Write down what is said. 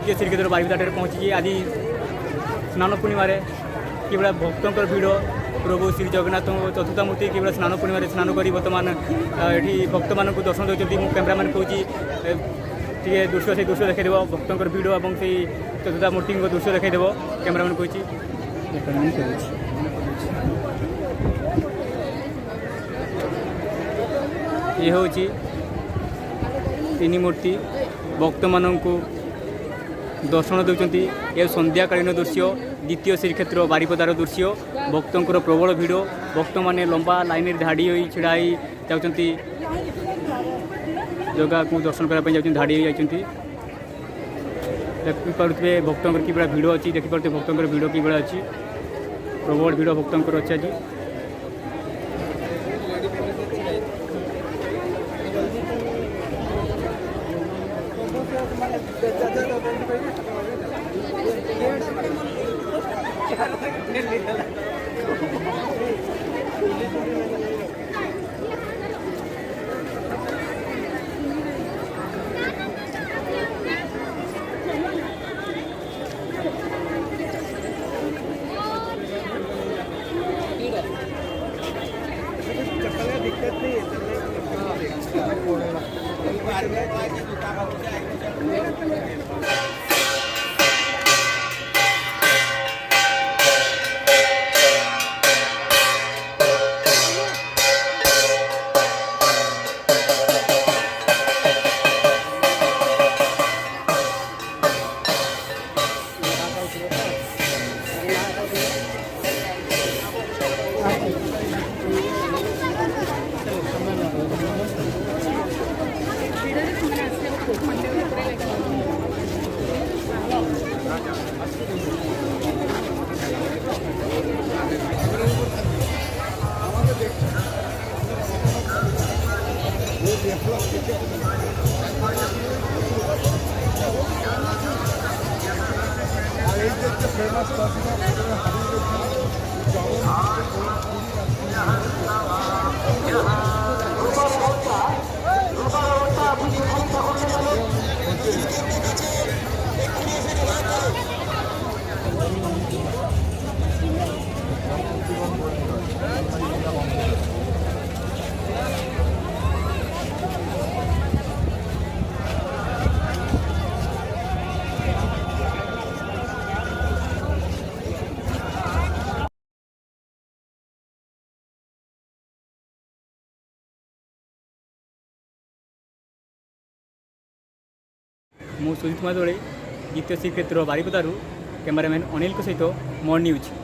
द्वितीय श्रीक्षेत्र बारिपदाଠାରେ पहुँची आज स्नान पूर्णिमार किभा भक्तर भिड़ प्रभु श्री जगन्नाथ चतुर्था मूर्ति किभा स्नान पूर्णिमार स्नान कर बर्तमान ये भक्त मान दर्शन देते कैमेरामैन कहूँ दृश्य से दृश्य देखा भक्तर भिड़ और से चतुर्था मूर्ति दृश्य देखा कैमेरामैन कहूँ ये हूँ तीन मूर्ति भक्त मानू दर्शन देते ये संध्याकालीन दृश्य द्वितीय श्रीक्षेत्र बारिपदार दृश्य भक्तर प्रबल भिड़ भक्त मैंने लंबा लाइन धाड़ी हो छिड़ा जाती जगह को दर्शन करने धाड़ी देखिपे भक्तर कि भिड़ अच्छी देखिपे भक्तर भिड़ कि अच्छी प्रबल भिड़ भक्तर अच्छी आज मु सुजित मादोळे द्वितीय श्रीक्षेत्र बारिपदारू कैमरामैन अनिल सहित मोर न्यूज।